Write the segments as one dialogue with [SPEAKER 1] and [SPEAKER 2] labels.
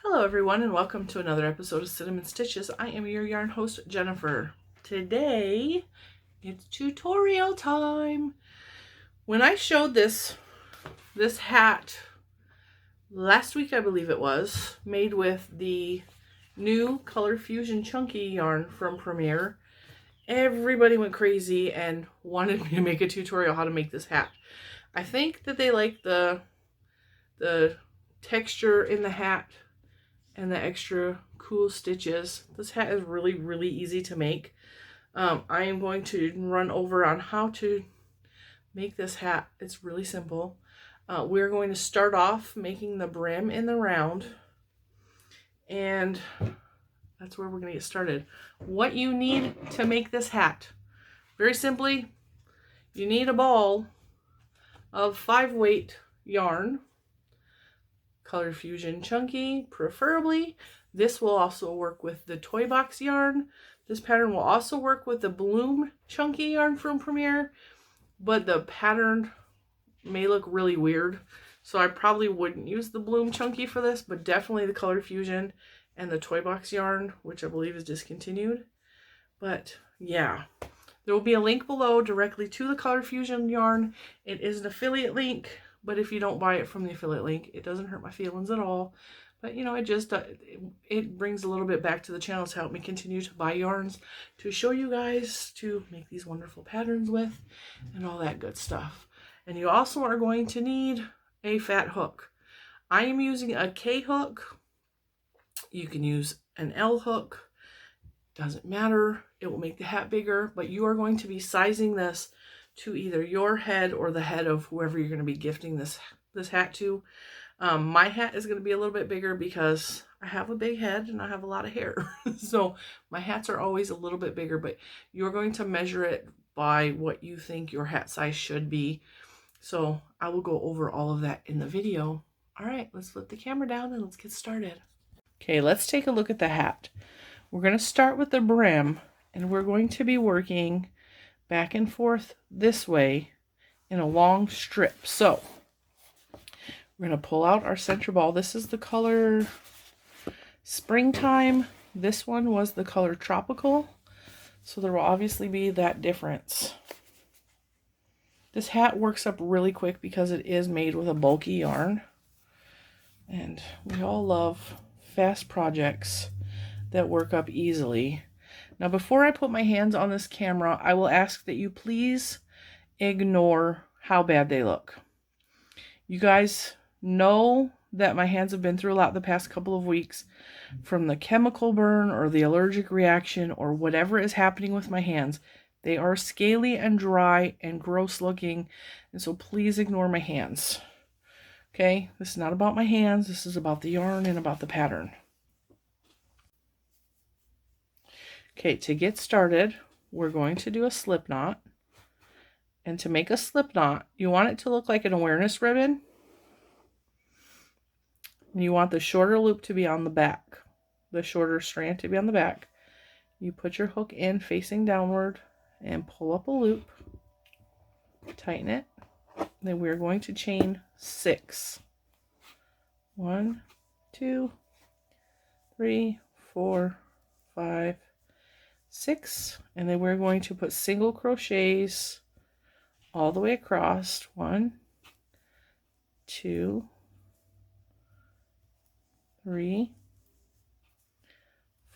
[SPEAKER 1] Hello everyone and welcome to another episode of Cinnamon Stitches. I am your yarn host, Jennifer. Today, it's tutorial time. When I showed this hat last week, I believe it was, made with the new Color Fusion Chunky yarn from Premier, everybody went crazy and wanted me to make a tutorial how to make this hat. I think that they like the texture in the hat and the extra cool stitches. This hat is really easy to make. I am going to run over on how to make this hat. It's really simple. We're going to start off making the brim in the round, and that's where we're going to get started. What you need to make this hat, very simply, you need a ball of 5-weight yarn, Color Fusion Chunky, preferably. This will also work with the Toy Box yarn. This pattern will also work with the Bloom Chunky yarn from Premier, but the pattern may look really weird, so I probably wouldn't use the Bloom Chunky for this, but definitely the Color Fusion and the Toy Box yarn, which I believe is discontinued. But yeah, there will be a link below directly to the Color Fusion yarn. It is an affiliate link, but if you don't buy it from the affiliate link, it doesn't hurt my feelings at all. But you know, it just it brings a little bit back to the channel to help me continue to buy yarns to show you guys to make these wonderful patterns with and all that good stuff. And you also are going to need a fat hook. I am using a K hook. You can use an L hook. Doesn't matter. It will make the hat bigger, but you are going to be sizing this to either your head or the head of whoever you're going to be gifting this hat to. My hat is going to be a little bit bigger because I have a big head and I have a lot of hair. So my hats are always a little bit bigger, but you're going to measure it by what you think your hat size should be. So I will go over all of that in the video. All right, let's flip the camera down and let's get started. Okay, let's take a look at the hat. We're going to start with the brim, and we're going to be working back and forth this way in a long strip. So we're going to pull out our center ball. This is the color Springtime. This one was the color Tropical. So there will obviously be that difference. This hat works up really quick because it is made with a bulky yarn. And we all love fast projects that work up easily. Now, before I put my hands on this camera, I will ask that you please ignore how bad they look. You guys know that my hands have been through a lot the past couple of weeks from the chemical burn or the allergic reaction or whatever is happening with my hands. They are scaly and dry and gross looking, and so please ignore my hands. Okay, this is not about my hands. This is about the yarn and about the pattern. Okay, to get started, we're going to do a slip knot. And to make a slip knot, you want it to look like an awareness ribbon. And you want the shorter loop to be on the back, the shorter strand to be on the back. You put your hook in facing downward and pull up a loop, tighten it. Then we're going to chain 6. 1, 2, 3, 4, 5, 6, and then we're going to put single crochets all the way across. 1, 2, 3,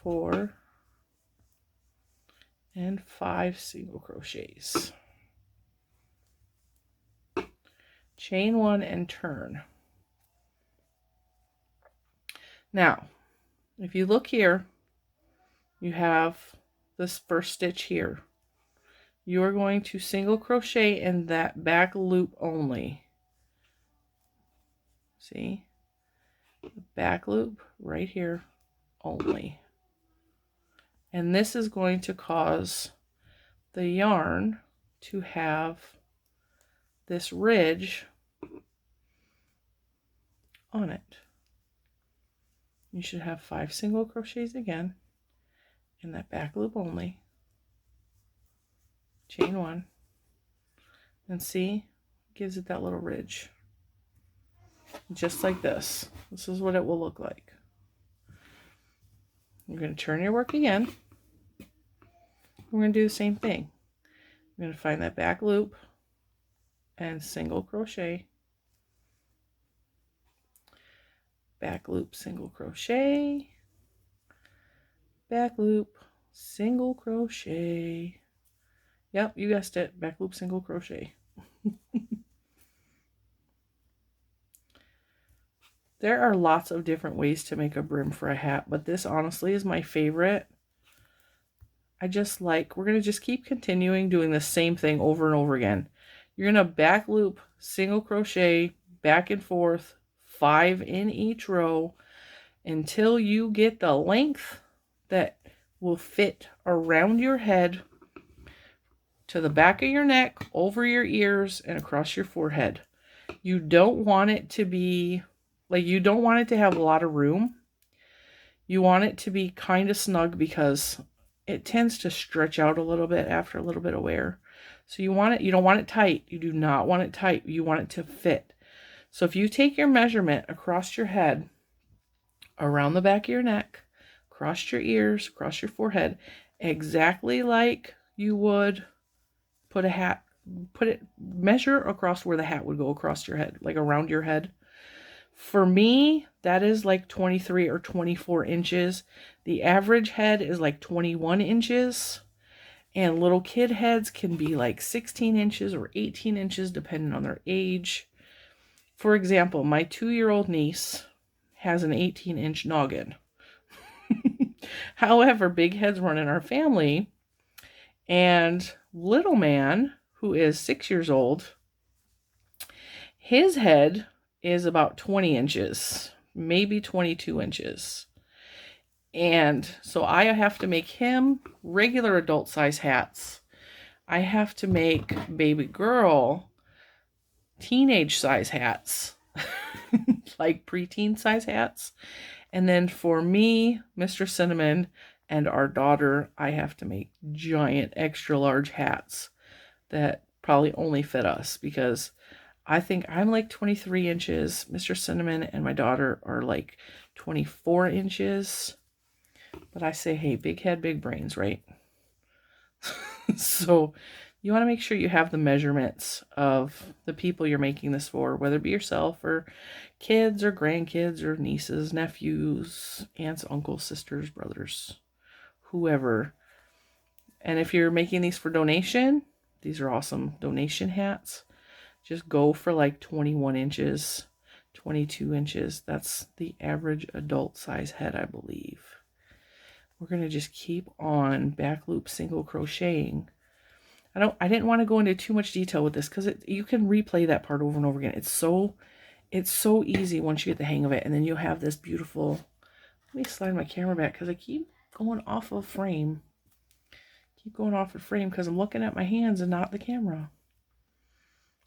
[SPEAKER 1] 4, and 5 single crochets. Chain 1 and turn. Now, if you look here, you have this first stitch here. You are going to single crochet in that back loop only. See? The back loop right here only. And this is going to cause the yarn to have this ridge on it. You should have 5 single crochets again in that back loop only. Chain 1, and see, gives it that little ridge, just like this. This is what it will look like. You're going to turn your work again. We're going to do the same thing. I'm going to find that back loop and single crochet, back loop, single crochet, back loop, single crochet. Yep, you guessed it, back loop, single crochet. There are lots of different ways to make a brim for a hat, but this honestly is my favorite. I just like, we're going to just keep continuing doing the same thing over and over again. You're going to back loop, single crochet, back and forth, 5 in each row until you get the length that will fit around your head, to the back of your neck, over your ears, and across your forehead. You don't want it to be, like, you don't want it to have a lot of room. You want it to be kind of snug because it tends to stretch out a little bit after a little bit of wear. So you want it, you don't want it tight. You do not want it tight. You want it to fit. So if you take your measurement across your head, around the back of your neck, across your ears, across your forehead, exactly like you would put a hat, measure across where the hat would go across your head, like around your head. For me, that is like 23 or 24 inches. The average head is like 21 inches. And little kid heads can be like 16 inches or 18 inches depending on their age. For example, my 2-year-old niece has an 18-inch noggin. However, big heads run in our family. And little man, who is 6 years old, his head is about 20 inches, maybe 22 inches. And so I have to make him regular adult size hats. I have to make baby girl teenage size hats, like preteen size hats. And then for me, Mr. Cinnamon, and our daughter, I have to make giant extra large hats that probably only fit us, because I think I'm like 23 inches. Mr. Cinnamon and my daughter are like 24 inches. But I say, hey, big head, big brains, right? So you want to make sure you have the measurements of the people you're making this for, whether it be yourself or kids or grandkids or nieces, nephews, aunts, uncles, sisters, brothers, whoever. And if you're making these for donation, these are awesome donation hats. Just go for like 21 inches, 22 inches. That's the average adult size head, I believe. We're going to just keep on back loop single crocheting. I didn't want to go into too much detail with this because you can replay that part over and over again. It's so easy once you get the hang of it. And then you'll have this beautiful, let me slide my camera back because I keep going off of frame. Keep going off of frame because I'm looking at my hands and not the camera.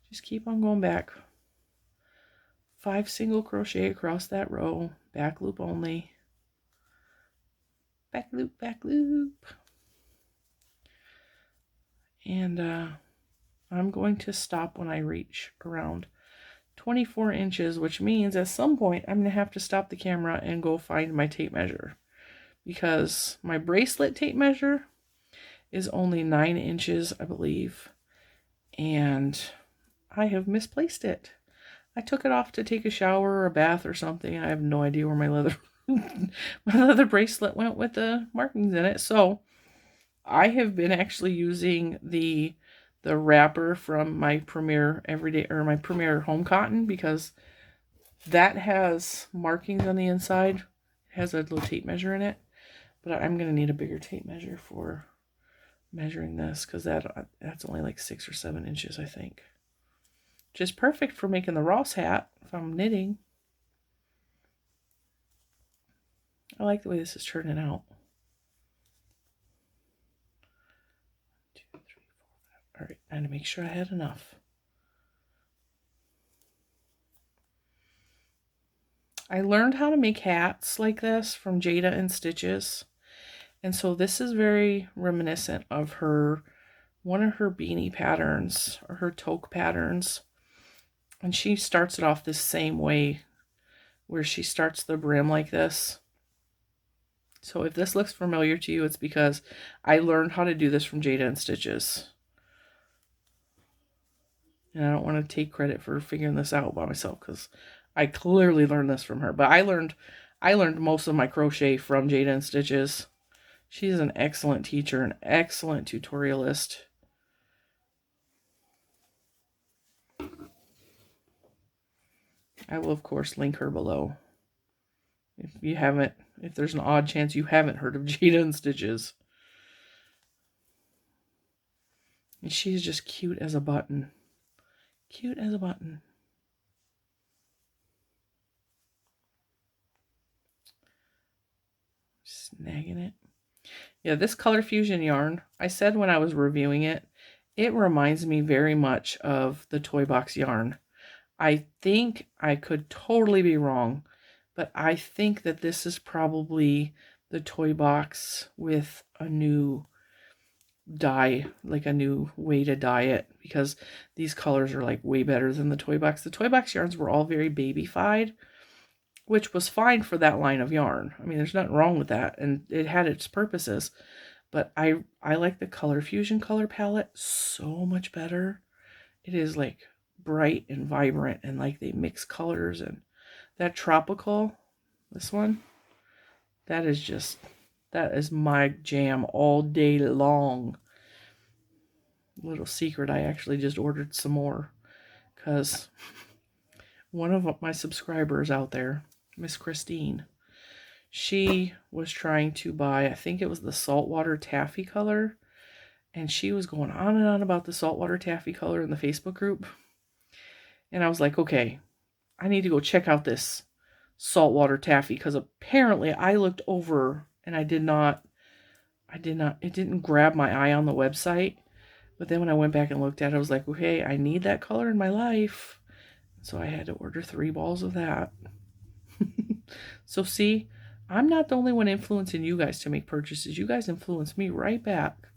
[SPEAKER 1] Just keep on going back. 5 single crochet across that row, back loop only. Back loop, back loop. And I'm going to stop when I reach around 24 inches, which means at some point I'm going to have to stop the camera and go find my tape measure, because my bracelet tape measure is only 9 inches, I believe, and I have misplaced it. I took it off to take a shower or a bath or something. I have no idea where my leather my leather bracelet went with the markings in it. So I have been actually using the wrapper from my Premier Everyday, or my Premier Home Cotton, because that has markings on the inside. It has a little tape measure in it, but I'm going to need a bigger tape measure for measuring this, because that's only like 6 or 7 inches, I think. Which is perfect for making the Ross hat if I'm knitting. I like the way this is turning out. 1, 2, 3, 4, 5. All right, I had to make sure I had enough. I learned how to make hats like this from Jada and Stitches. And so this is very reminiscent of one of her beanie patterns, or her toque patterns. And she starts it off this same way, where she starts the brim like this. So if this looks familiar to you, it's because I learned how to do this from Jada and Stitches. And I don't want to take credit for figuring this out by myself because I clearly learned this from her. But I learned most of my crochet from Jada and Stitches. She's an excellent teacher, an excellent tutorialist. I will, of course, link her below. If there's an odd chance you haven't heard of Jada and Stitches. And she's just cute as a button. Cute as a button. Snagging it. Yeah, this Color Fusion yarn, I said when I was reviewing it, it reminds me very much of the Toy Box yarn. I think I could totally be wrong, but I think that this is probably the Toy Box with a new dye, like a new way to dye it, because these colors are like way better than the Toy Box. The Toy Box yarns were all very babyfied, which was fine for that line of yarn. I mean, there's nothing wrong with that, and it had its purposes. But I like the Color Fusion color palette so much better. It is like bright and vibrant, and like they mix colors. And that tropical, this one, that is my jam all day long. Little secret, I actually just ordered some more because one of my subscribers out there, Miss Christine, she was trying to buy, I think it was the saltwater taffy color, and she was going on and on about the saltwater taffy color in the Facebook group. And I was like, okay, I need to go check out this saltwater taffy, because apparently I looked over and it didn't grab my eye on the website. But then when I went back and looked at it, I was like, okay, I need that color in my life. So I had to order 3 balls of that. So see, I'm not the only one influencing you guys to make purchases. You guys influence me right back.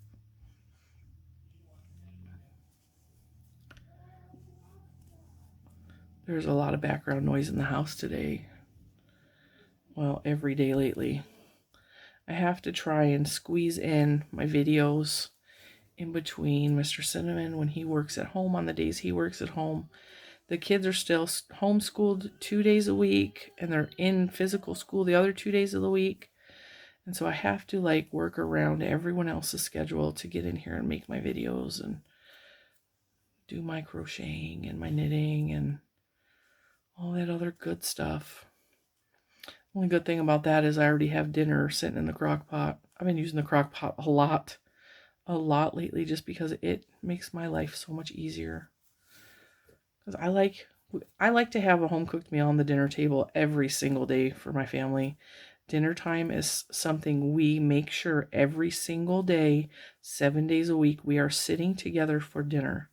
[SPEAKER 1] There's a lot of background noise in the house today. Well, every day lately. I have to try and squeeze in my videos in between Mr. Cinnamon when he works at home on the days he works at home. The kids are still homeschooled 2 days a week, and they're in physical school the other 2 days of the week. And so I have to like work around everyone else's schedule to get in here and make my videos and do my crocheting and my knitting and all that other good stuff. Only good thing about that is I already have dinner sitting in the crock pot. I've been using the crock pot a lot lately, just because it makes my life so much easier. Because I like to have a home cooked meal on the dinner table every single day for my family. Dinner time is something we make sure every single day, 7 days a week, we are sitting together for dinner.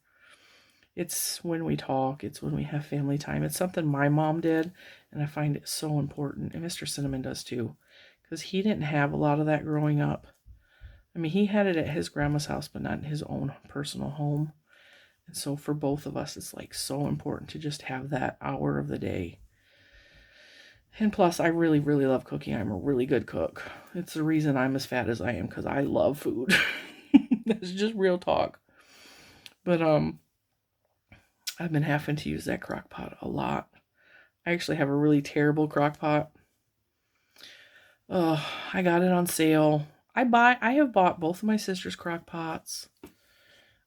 [SPEAKER 1] It's when we talk, it's when we have family time. It's something my mom did, and I find it so important. And Mr. Cinnamon does too, because he didn't have a lot of that growing up. I mean, he had it at his grandma's house, but not in his own personal home. And so for both of us, it's like so important to just have that hour of the day. And plus, I really, really love cooking. I'm a really good cook. It's the reason I'm as fat as I am, because I love food. That's just real talk. But I've been having to use that crock pot a lot. I actually have a really terrible crock pot. I got it on sale. I have bought both of my sister's crock pots.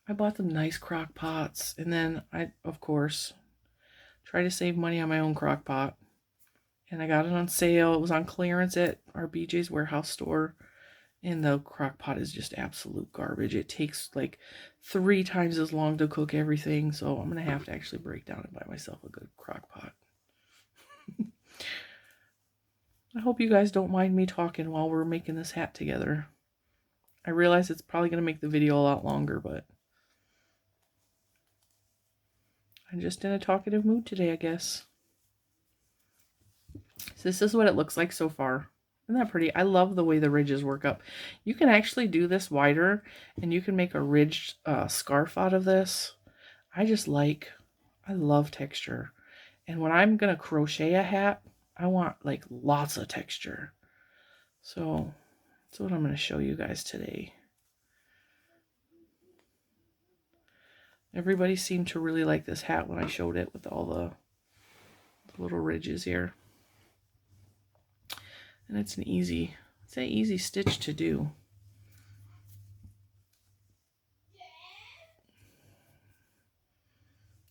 [SPEAKER 1] I bought them nice crock pots, and then I, of course, try to save money on my own crock pot. And I got it on sale. It was on clearance at our BJ's Warehouse store. And the crock pot is just absolute garbage. It takes like 3 times as long to cook everything. So I'm going to have to actually break down and buy myself a good crock pot. I hope you guys don't mind me talking while we're making this hat together. I realize it's probably going to make the video a lot longer, but I'm just in a talkative mood today, I guess. So this is what it looks like so far. Isn't that pretty? I love the way the ridges work up. You can actually do this wider, and you can make a ridged scarf out of this. I love texture. And when I'm going to crochet a hat, I want like lots of texture. So that's what I'm going to show you guys today. Everybody seemed to really like this hat when I showed it with all the little ridges here. And it's an easy stitch to do.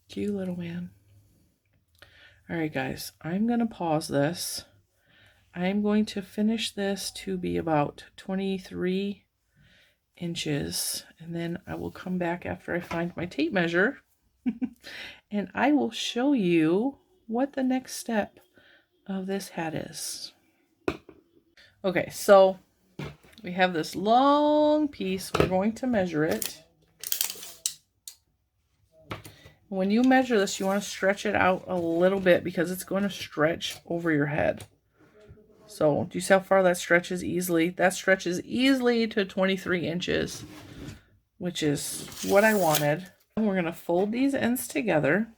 [SPEAKER 1] Cute little man. Alright guys, I'm going to pause this. I'm going to finish this to be about 23 inches, and then I will come back after I find my tape measure and I will show you what the next step of this hat is. Okay, so we have this long piece. We're going to measure it. When you measure this, you want to stretch it out a little bit because it's going to stretch over your head. So do you see how far that stretches easily? That stretches easily to 23 inches, which is what I wanted. And we're going to fold these ends together.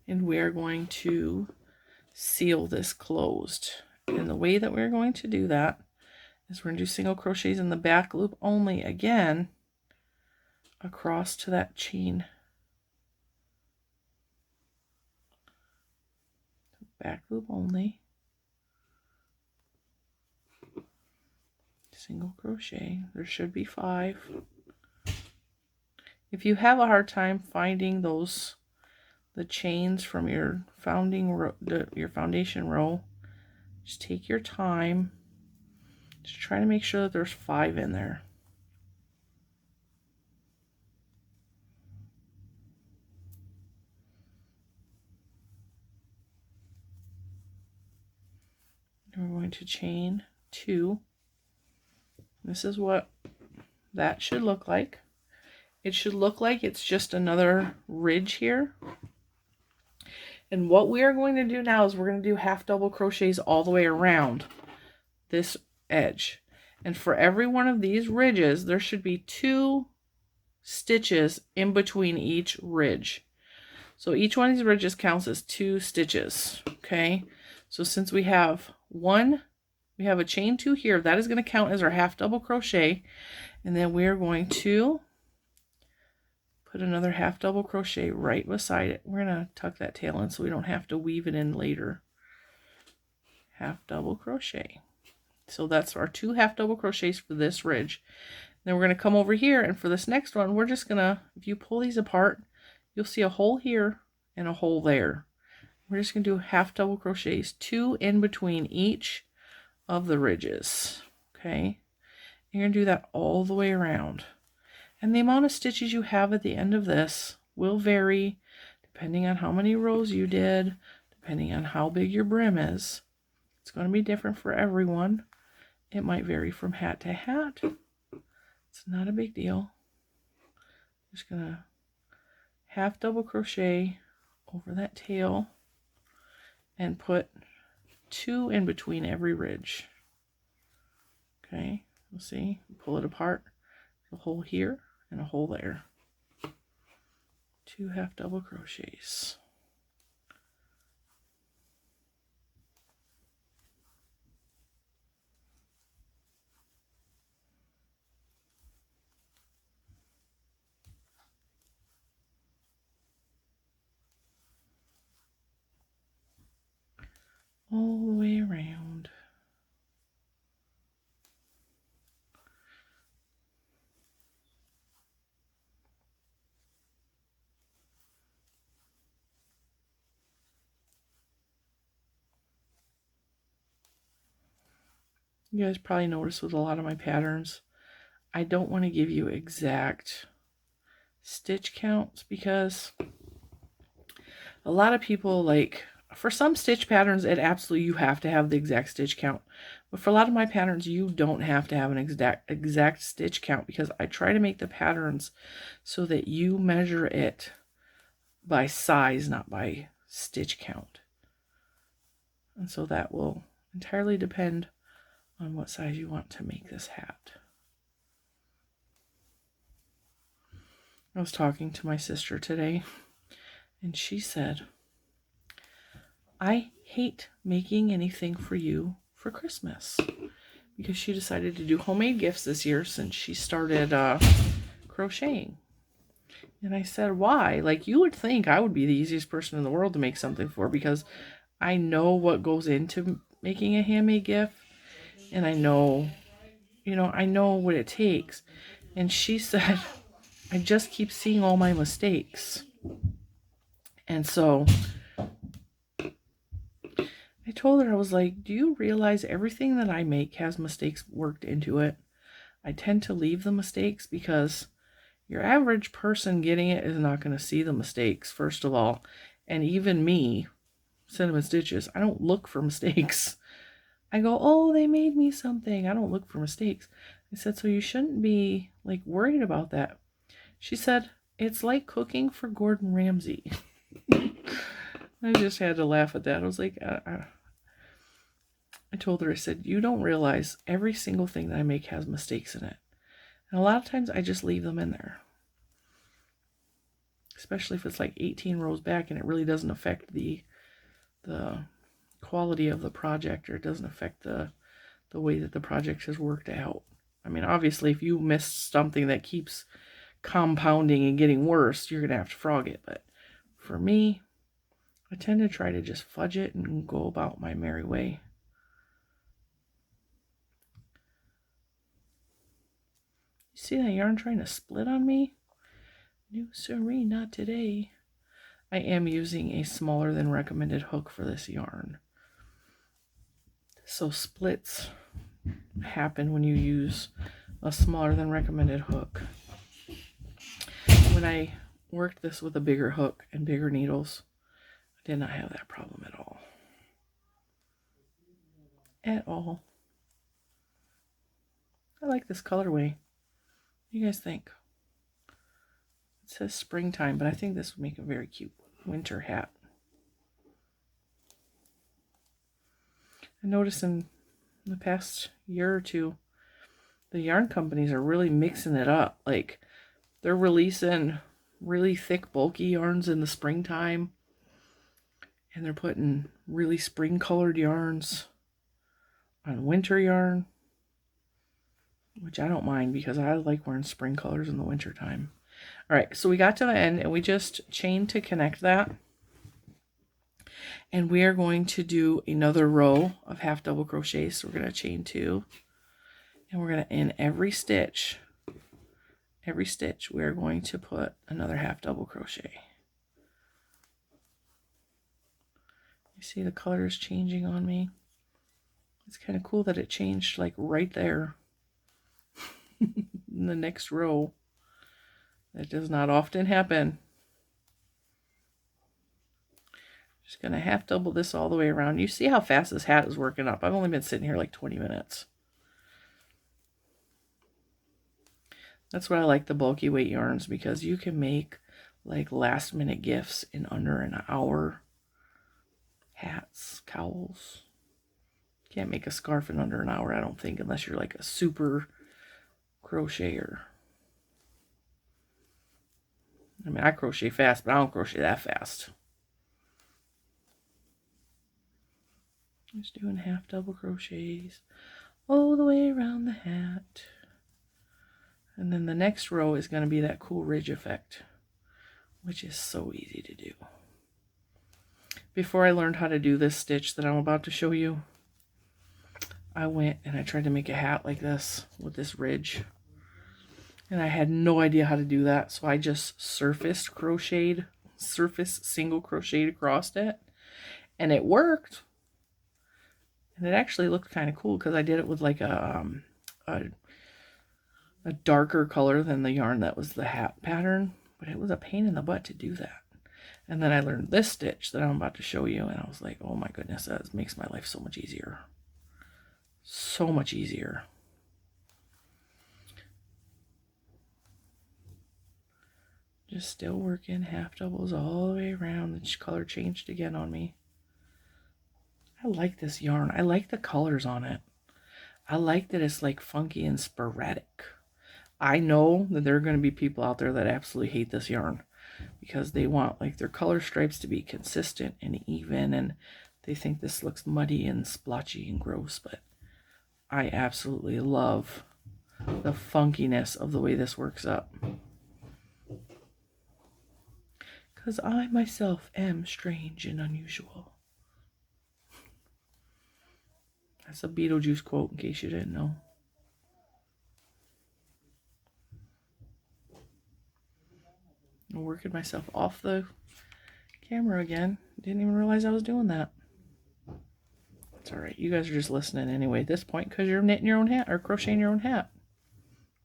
[SPEAKER 1] And we're going to seal this closed. And the way that we're going to do that is we're going to do single crochets in the back loop only again across to that chain. Back loop only. Single crochet. There should be 5. If you have a hard time finding the chains from your foundation row, just take your time. Just try to make sure that there's 5 in there. And we're going to chain 2. This is what that should look like. It should look like it's just another ridge here. And what we are going to do now is we're going to do half double crochets all the way around this edge. And for every one of these ridges, there should be 2 stitches in between each ridge. So each one of these ridges counts as 2 stitches. Okay. So since we have a chain 2 here, that is going to count as our half double crochet. And then we're going to put another half double crochet right beside it. We're going to tuck that tail in so we don't have to weave it in later. Half double crochet. So that's our 2 half double crochets for this ridge. Then we're going to come over here, and for this next one, we're just going to, if you pull these apart, you'll see a hole here and a hole there. We're just going to do half double crochets, 2 in between each of the ridges. Okay. You're going to do that all the way around. And the amount of stitches you have at the end of this will vary depending on how many rows you did, depending on how big your brim is. It's going to be different for everyone. It might vary from hat to hat. It's not a big deal. Just going to half double crochet over that tail and put 2 in between every ridge. Okay, you'll see, pull it apart, a hole here and a hole there. 2 half double crochets. All the way around. You guys probably noticed with a lot of my patterns, I don't want to give you exact stitch counts because a lot of people, like, for some stitch patterns, it absolutely, you have to have the exact stitch count. But for a lot of my patterns, you don't have to have an exact stitch count because I try to make the patterns so that you measure it by size, not by stitch count. And so that will entirely depend on what size you want to make this hat. I was talking to my sister today, and she said, I hate making anything for you for Christmas, because she decided to do homemade gifts this year since she started crocheting. And I said, why? Like, you would think I would be the easiest person in the world to make something for, because I know what goes into making a handmade gift, and I know, I know what it takes. And she said, I just keep seeing all my mistakes. And so I told her, I was like, do you realize everything that I make has mistakes worked into it? I tend to leave the mistakes because your average person getting it is not going to see the mistakes, first of all. And even me, Cinnamon Stitches, I don't look for mistakes. I go, oh, they made me something. I don't look for mistakes. I said, so you shouldn't be like worried about that. She said, it's like cooking for Gordon Ramsay. I just had to laugh at that. I was like, I told her, I said, you don't realize every single thing that I make has mistakes in it. And a lot of times I just leave them in there. Especially if it's like 18 rows back and it really doesn't affect the quality of the project, or it doesn't affect the way that the project has worked out. I mean, obviously, if you miss something that keeps compounding and getting worse, you're going to have to frog it. But for me, I tend to try to just fudge it and go about my merry way. You see that yarn trying to split on me? No, sirree, not today. I am using a smaller than recommended hook for this yarn. So splits happen when you use a smaller than recommended hook. When I worked this with a bigger hook and bigger needles, I did not have that problem at all. At all. I like this colorway. What do you guys think? It says springtime, but I think this would make a very cute winter hat. I noticed in the past year or two, the yarn companies are really mixing it up. Like, they're releasing really thick, bulky yarns in the springtime, and they're putting really spring-colored yarns on winter yarn, which I don't mind because I like wearing spring colors in the wintertime. All right, so we got to the end, and we just chained to connect that. And we are going to do another row of half double crochet. So we're going to chain 2, and we're going to, in every stitch, we're going to put another half double crochet. You see the colors changing on me? It's kind of cool that it changed like right there in the next row. That does not often happen. Just going to half double this all the way around. You see how fast this hat is working up. I've only been sitting here like 20 minutes. That's why I like the bulky weight yarns, because you can make like last minute gifts in under an hour. Hats, cowls. Can't make a scarf in under an hour, I don't think, unless you're like a super crocheter. I mean, I crochet fast, but I don't crochet that fast. Just doing half double crochets all the way around the hat. And then the next row is going to be that cool ridge effect, which is so easy to do. Before I learned how to do this stitch that I'm about to show you, I went and I tried to make a hat like this with this ridge. And I had no idea how to do that, so I just surface single crocheted across it. And it worked. And it actually looked kind of cool because I did it with like a darker color than the yarn that was the hat pattern. But it was a pain in the butt to do that. And then I learned this stitch that I'm about to show you, and I was like, oh my goodness, that makes my life so much easier. So much easier. Just still working half doubles all the way around. The color changed again on me. I like this yarn. I like the colors on it. I like that it's like funky and sporadic. I know that there are going to be people out there that absolutely hate this yarn because they want like their color stripes to be consistent and even, and they think this looks muddy and splotchy and gross, but I absolutely love the funkiness of the way this works up. Because I myself am strange and unusual. That's a Beetlejuice quote, in case you didn't know. I'm working myself off the camera again. Didn't even realize I was doing that. It's alright. You guys are just listening anyway at this point because you're knitting your own hat or crocheting your own hat.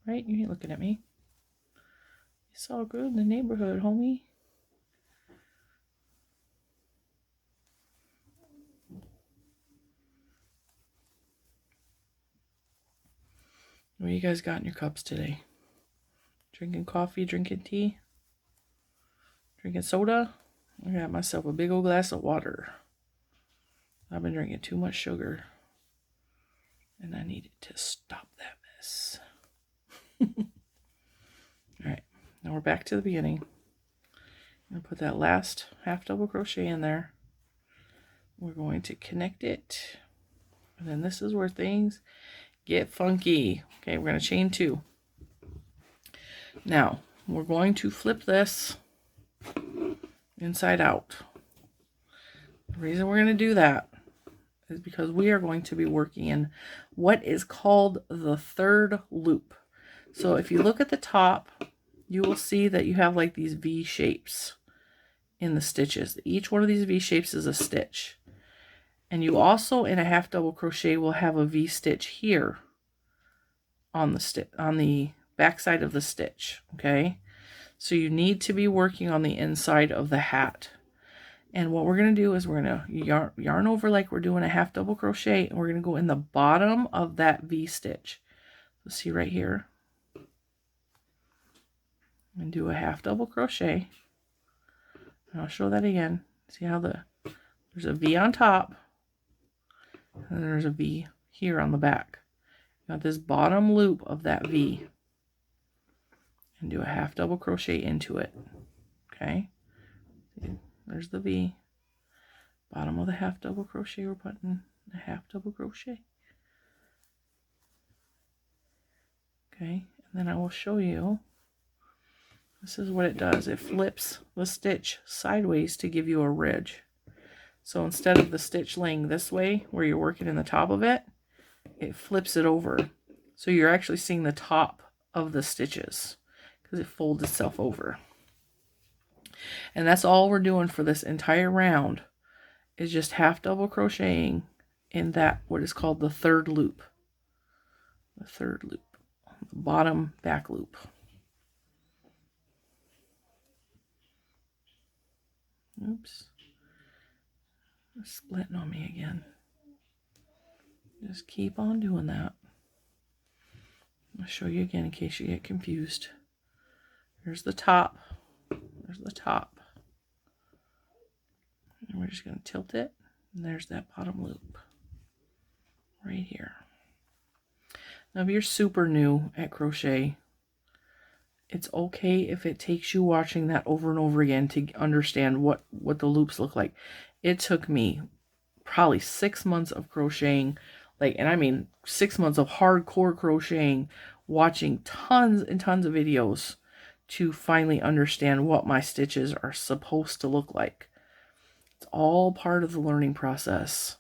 [SPEAKER 1] Right? You ain't looking at me. It's all good in the neighborhood, homie. What you guys got in your cups today? Drinking coffee, drinking tea, drinking soda? I got myself a big old glass of water. I've been drinking too much sugar, and I needed to stop that mess. Alright, now we're back to the beginning. I'm going to put that last half double crochet in there. We're going to connect it, and then this is where things get funky. Okay, we're going to chain 2. Now, we're going to flip this inside out. The reason we're going to do that is because we are going to be working in what is called the third loop. So if you look at the top, you will see that you have like these V shapes in the stitches. Each one of these V shapes is a stitch. And you also, in a half double crochet, will have a V stitch here on the back side of the stitch. Okay, so you need to be working on the inside of the hat. And what we're going to do is we're going to yarn over like we're doing a half double crochet, and we're going to go in the bottom of that V stitch. So see right here, and do a half double crochet. And I'll show that again. See how there's a V on top, and there's a V here on the back. Got this bottom loop of that V, and do a half double crochet into it. Okay, there's the V, bottom of the half double crochet. We're putting a half double crochet. Okay, and then I will show you. This is what it does. It flips the stitch sideways to give you a ridge. So instead of the stitch laying this way, where you're working in the top of it, it flips it over. So you're actually seeing the top of the stitches because it folds itself over. And that's all we're doing for this entire round, is just half double crocheting in that what is called the third loop. The third loop, the bottom back loop. Oops. It's splitting on me again. Just keep on doing that. I'll show you again in case you get confused. Here's the top. There's the top. And we're just going to tilt it. And there's that bottom loop. Right here. Now if you're super new at crochet, it's okay if it takes you watching that over and over again to understand what the loops look like. It took me probably 6 months of crocheting, and I mean 6 months of hardcore crocheting, watching tons and tons of videos to finally understand what my stitches are supposed to look like. It's all part of the learning process.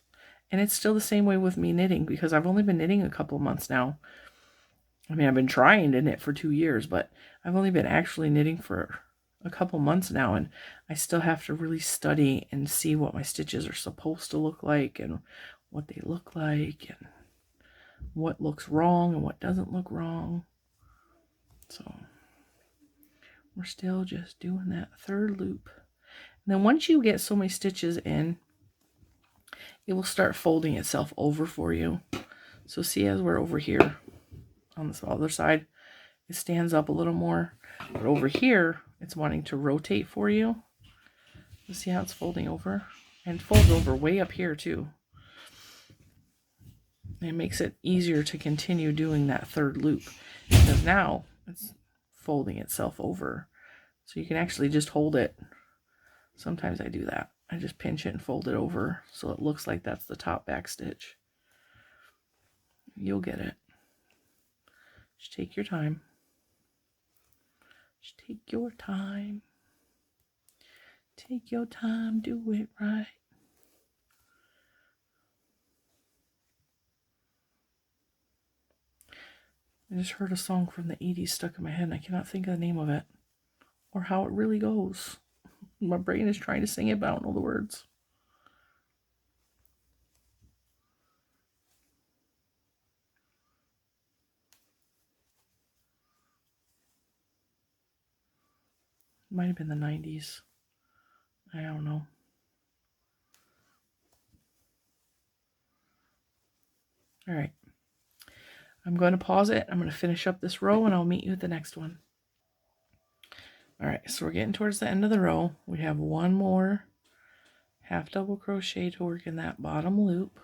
[SPEAKER 1] And it's still the same way with me knitting, because I've only been knitting a couple months now. I mean, I've been trying to knit for 2 years, but I've only been actually knitting for a couple months now, and I still have to really study and see what my stitches are supposed to look like and what they look like and what looks wrong and what doesn't look wrong. So we're still just doing that third loop. And then once you get so many stitches in, it will start folding itself over for you. So see, as we're over here on this other side, it stands up a little more, but over here it's wanting to rotate for you. You see how it's folding over, and folds over way up here too. And it makes it easier to continue doing that third loop, because now it's folding itself over, so you can actually just hold it. Sometimes I do that. I just pinch it and fold it over so it looks like that's the top back stitch. You'll get it. Just take your time. Just take your time. Take your time, do it right. I just heard a song from the 80s stuck in my head and I cannot think of the name of it or how it really goes. My brain is trying to sing it, but I don't know the words. Might have been the 90s. I don't know. All right. I'm going to pause it. I'm going to finish up this row and I'll meet you at the next one. All right, so we're getting towards the end of the row. We have one more half double crochet to work in that bottom loop.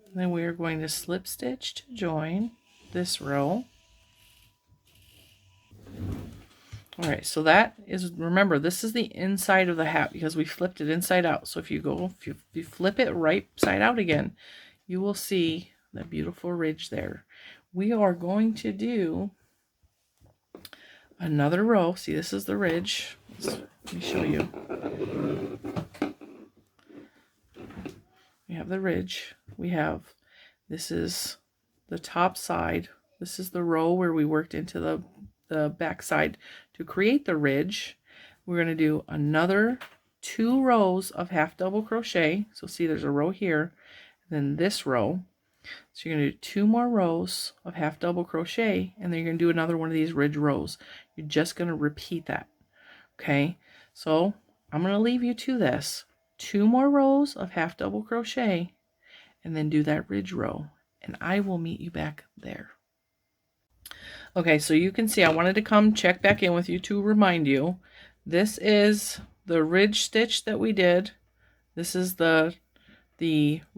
[SPEAKER 1] And then we are going to slip stitch to join this row. All right, so that is, remember, this is the inside of the hat because we flipped it inside out. So if you flip it right side out again, you will see that beautiful ridge there. We are going to do another row. See, this is the ridge. Let me show you. We have the ridge. We have, this is the top side. This is the row where we worked into the back side to create the ridge. We're going to do another 2 rows of half double crochet. So see, there's a row here, and then this row. So you're going to do 2 more rows of half double crochet, and then you're going to do another one of these ridge rows. You're just going to repeat that. Okay, so I'm going to leave you to this. 2 more rows of half double crochet, and then do that ridge row, and I will meet you back there. Okay, so you can see I wanted to come check back in with you to remind you. This is the ridge stitch that we did. This is the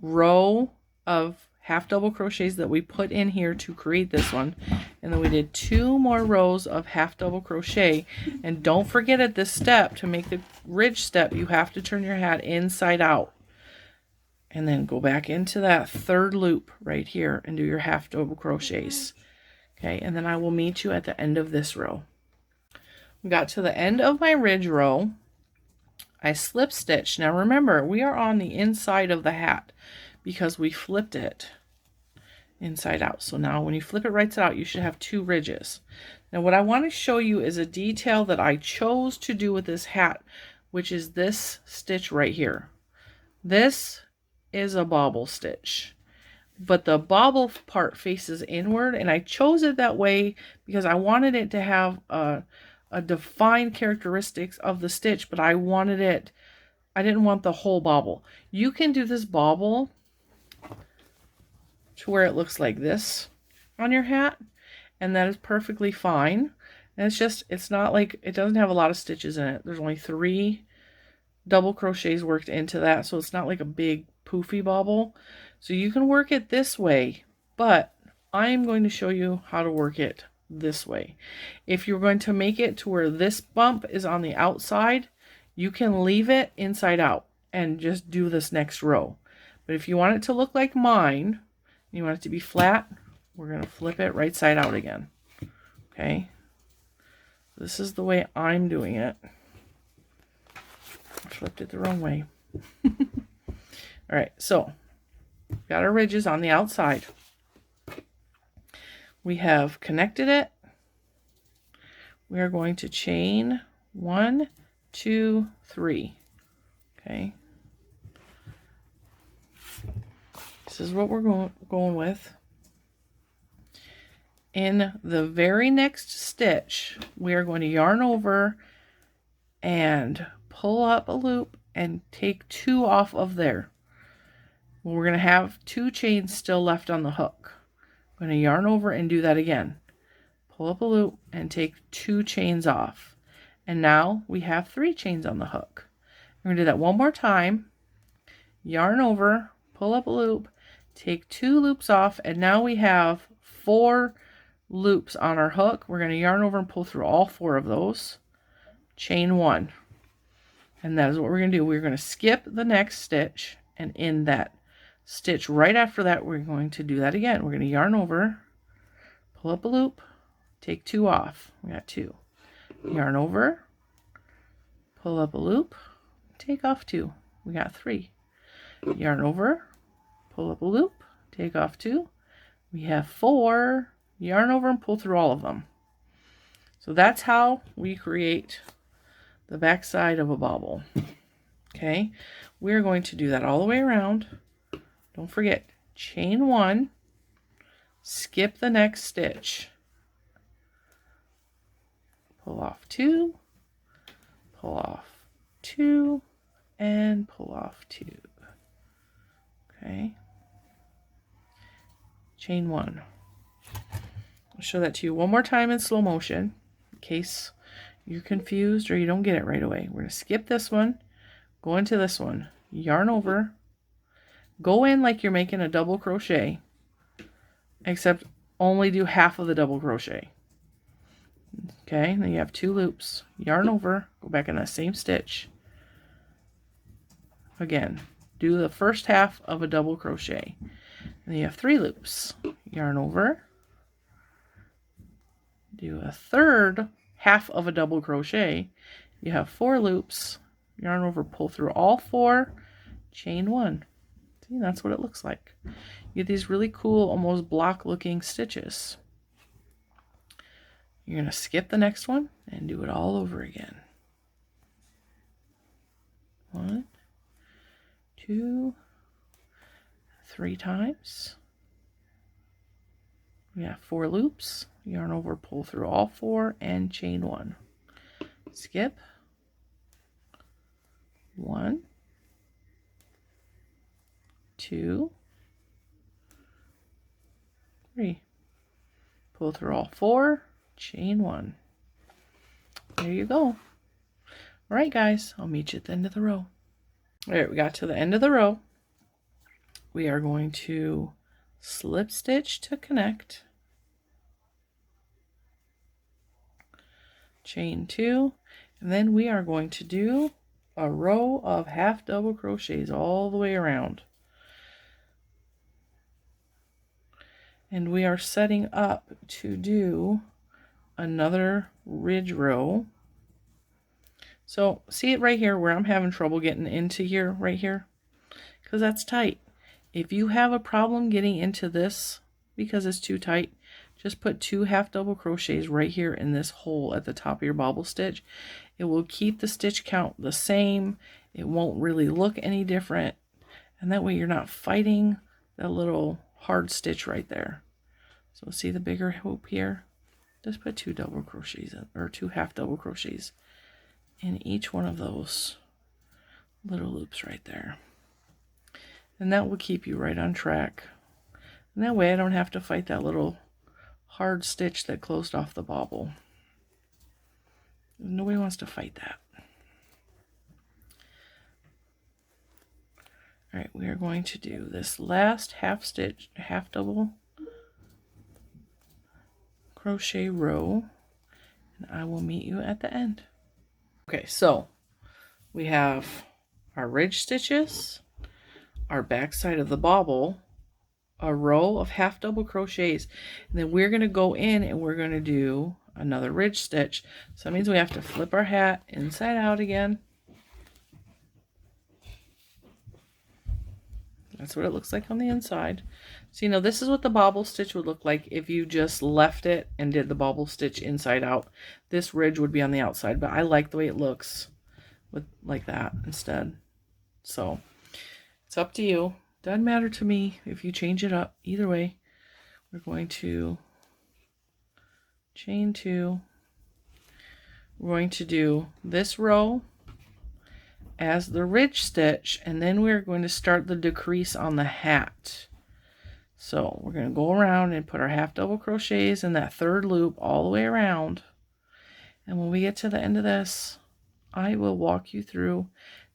[SPEAKER 1] row of half double crochets that we put in here to create this one, and then we did 2 more rows of half double crochet. And don't forget, at this step, to make the ridge step, you have to turn your hat inside out and then go back into that 3rd loop right here and do your half double crochets. Okay, and then I will meet you at the end of this row. We got to the end of my ridge row. I slip stitched. Now remember, we are on the inside of the hat because we flipped it inside out. So now when you flip it right side out, you should have 2 ridges. Now what I want to show you is a detail that I chose to do with this hat, which is this stitch right here. This is a bobble stitch, but the bobble part faces inward, and I chose it that way because I wanted it to have a defined characteristics of the stitch, but I didn't want the whole bobble. You can do this bobble to where it looks like this on your hat, and that is perfectly fine. And it's not like, it doesn't have a lot of stitches in it. There's only 3 double crochets worked into that, so it's not like a big poofy bobble. So you can work it this way, but I'm going to show you how to work it this way. If you're going to make it to where this bump is on the outside, you can leave it inside out and just do this next row. But if you want it to look like mine, you want it to be flat, we're going to flip it right side out again. Okay, this is the way I'm doing it. I flipped it the wrong way. All right, so we've got our ridges on the outside. We have connected it. We are going to chain 1, 2, 3. Okay. This is what we're going with. In the very next stitch, we are going to yarn over and pull up a loop and take 2 off of there. We're going to have 2 chains still left on the hook. I'm going to yarn over and do that again. Pull up a loop and take 2 chains off. And now we have 3 chains on the hook. We're going to do that one more time. Yarn over, pull up a loop, take 2 loops off, and now we have 4 loops on our hook. We're going to yarn over and pull through all 4 of those. Chain 1. And that is what we're going to do. We're going to skip the next stitch, and in that stitch right after that, we're going to do that again. We're going to yarn over, pull up a loop, take 2 off. We got 2. Yarn over, pull up a loop, take off 2. We got 3. Yarn over, pull up a loop, take off 2. We have 4. Yarn over and pull through all of them. So that's how we create the back side of a bobble. Okay, we're going to do that all the way around. Don't forget, chain 1, skip the next stitch, pull off 2, pull off 2, and pull off 2. Okay, chain 1. I'll show that to you one more time in slow motion in case you're confused or you don't get it right away. We're going to skip this one, go into this one, yarn over, go in like you're making a double crochet, except only do half of the double crochet. Okay, then you have 2 loops, yarn over, go back in that same stitch. Again, do the first half of a double crochet. Then you have 3 loops, yarn over, do a third half of a double crochet. You have 4 loops, yarn over, pull through all 4, chain 1. See, that's what it looks like. You get these really cool, almost block looking stitches. You're going to skip the next one and do it all over again. 1, 2, 3 times. We have 4 loops, yarn over, pull through all 4, and chain 1. Skip. 1, 2, 3. Pull through all 4, chain 1. There you go. All right, guys, I'll meet you at the end of the row. All right, we got to the end of the row. We are going to slip stitch to connect, chain 2, and then we are going to do a row of half double crochets all the way around. And we are setting up to do another ridge row. So see it right here where I'm having trouble getting into here, right here, because that's tight. If you have a problem getting into this because it's too tight, just put 2 half double crochets right here in this hole at the top of your bobble stitch. It will keep the stitch count the same. It won't really look any different. And that way you're not fighting that little hard stitch right there. So see the bigger hoop here? Just put 2 double crochets in, or 2 half double crochets in each one of those little loops right there. And that will keep you right on track. And that way I don't have to fight that little hard stitch that closed off the bobble. Nobody wants to fight that. All right, we are going to do this last half stitch, half double crochet row, and I will meet you at the end. Okay, so we have our ridge stitches, our back side of the bobble, a row of half double crochets, and then we're going to go in and we're going to do another ridge stitch. So that means we have to flip our hat inside out again. That's what it looks like on the inside. So, you know, this is what the bobble stitch would look like if you just left it and did the bobble stitch inside out. This ridge would be on the outside, but I like the way it looks with like that instead. So it's up to you. Doesn't matter to me if you change it up. Either way, we're going to chain 2. We're going to do this row as the ridge stitch, and then we're going to start the decrease on the hat. So we're going to go around and put our half double crochets in that 3rd loop all the way around. And when we get to the end of this, I will walk you through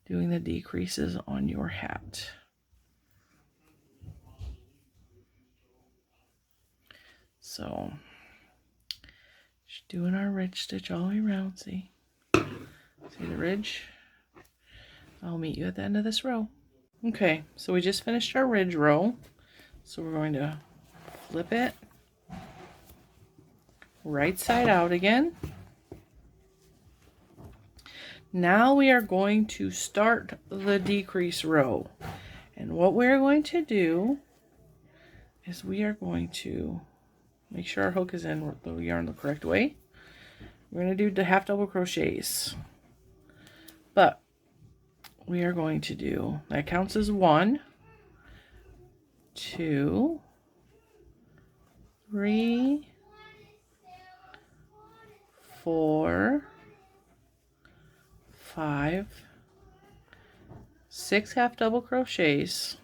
[SPEAKER 1] doing the decreases on your hat. So just doing our ridge stitch all the way around. See the ridge? I'll meet you at the end of this row. Okay, so we just finished our ridge row. So we're going to flip it right side out again. Now we are going to start the decrease row. And what we're going to do is we are going to make sure our hook is in the yarn the correct way. We're going to do the half double crochets. But we are going to do, that counts as 1, 2, 3, 4, 5, 6 half double crochets,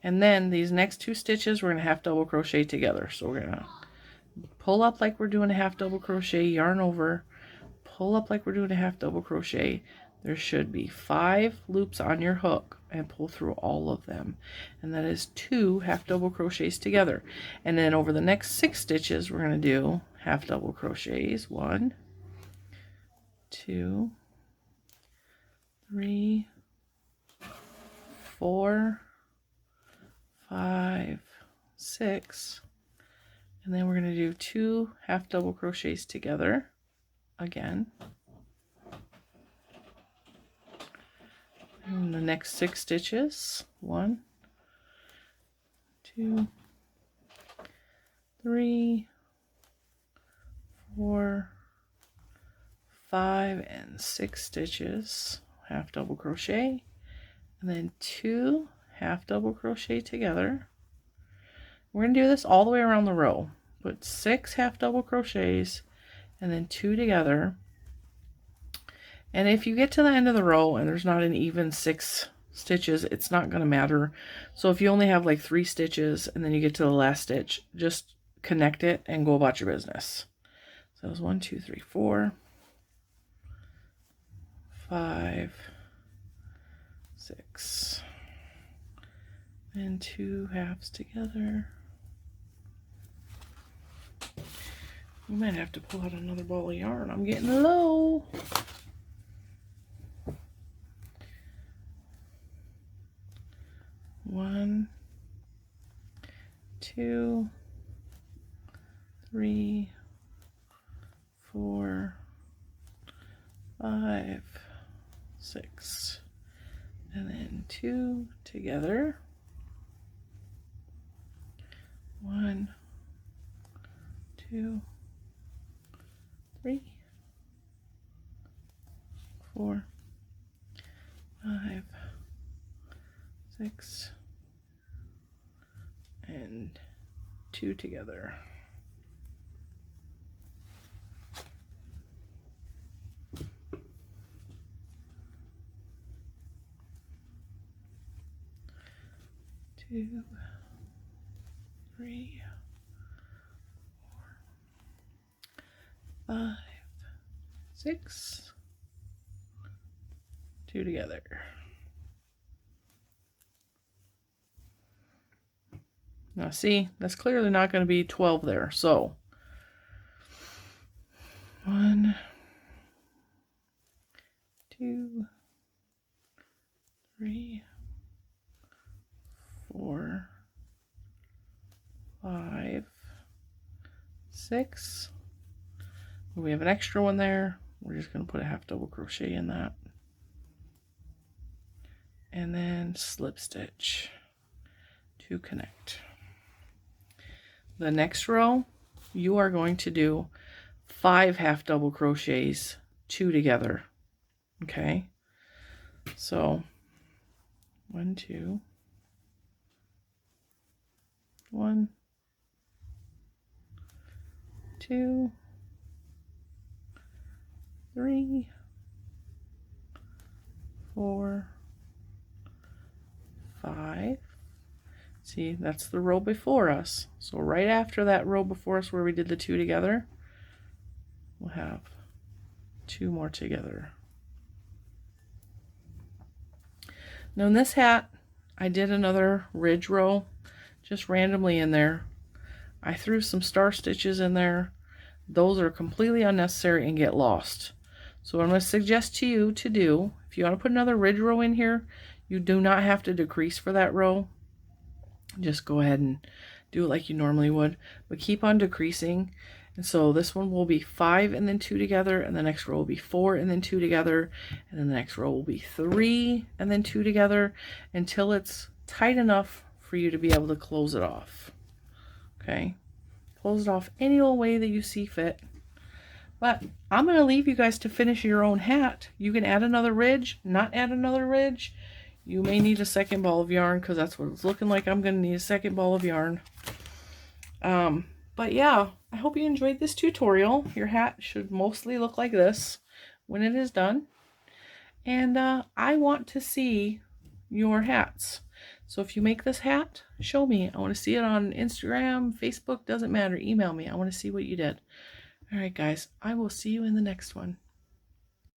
[SPEAKER 1] and then these next 2 stitches we're going to half double crochet together. So we're going to pull up like we're doing a half double crochet, yarn over, pull up like we're doing a half double crochet. There should be 5 loops on your hook, and pull through all of them, and that is 2 half double crochets together. And then over the next 6 stitches we're going to do half double crochets. 1, 2, 3, 4, 5, 6, and then we're going to do 2 half double crochets together again. And the next 6 stitches, 1, 2, 3, 4, 5, and 6 stitches, half double crochet, and then 2 half double crochet together. We're going to do this all the way around the row. Put 6 half double crochets and then 2 together. And if you get to the end of the row and there's not an even 6 stitches, it's not going to matter. So if you only have like 3 stitches and then you get to the last stitch, just connect it and go about your business. So that was 1, 2, 3, 4, 5, 6, and 2 halves together. We might have to pull out another ball of yarn. I'm getting low. One, 2, 3, 4, 5, 6, and then 2 together. 1, 2, 3, 4, 5, 6, and 2 together. Two, 3, 4, 5, 6, 2 together. Now see, that's clearly not going to be 12 there. So 1, 2, 3, 4, 5, 6. We have an extra one there. We're just going to put a half double crochet in that. And then slip stitch to connect. The next row, you are going to do 5 half double crochets, 2 together. Okay? So 1, 2, 1, 2, 3, 4, 5. See, that's the row before us. So right after that row before us where we did the 2 together, we'll have 2 more together. Now in this hat, I did another ridge row, just randomly in there. I threw some star stitches in there. Those are completely unnecessary and get lost. So what I'm going to suggest to you to do, if you want to put another ridge row in here, you do not have to decrease for that row. Just go ahead and do it like you normally would, but keep on decreasing. And so this one will be 5 and then 2 together, and the next row will be 4 and then 2 together, and then the next row will be 3 and then 2 together until it's tight enough for you to be able to close it off. Okay, close it off any old way that you see fit. But I'm going to leave you guys to finish your own hat. You can add another ridge, not add another ridge. You may need a second ball of yarn, because that's what it's looking like. I'm going to need a second ball of yarn. But yeah, I hope you enjoyed this tutorial. Your hat should mostly look like this when it is done. And I want to see your hats. So if you make this hat, show me. I want to see it on Instagram, Facebook, doesn't matter. Email me. I want to see what you did. All right, guys, I will see you in the next one.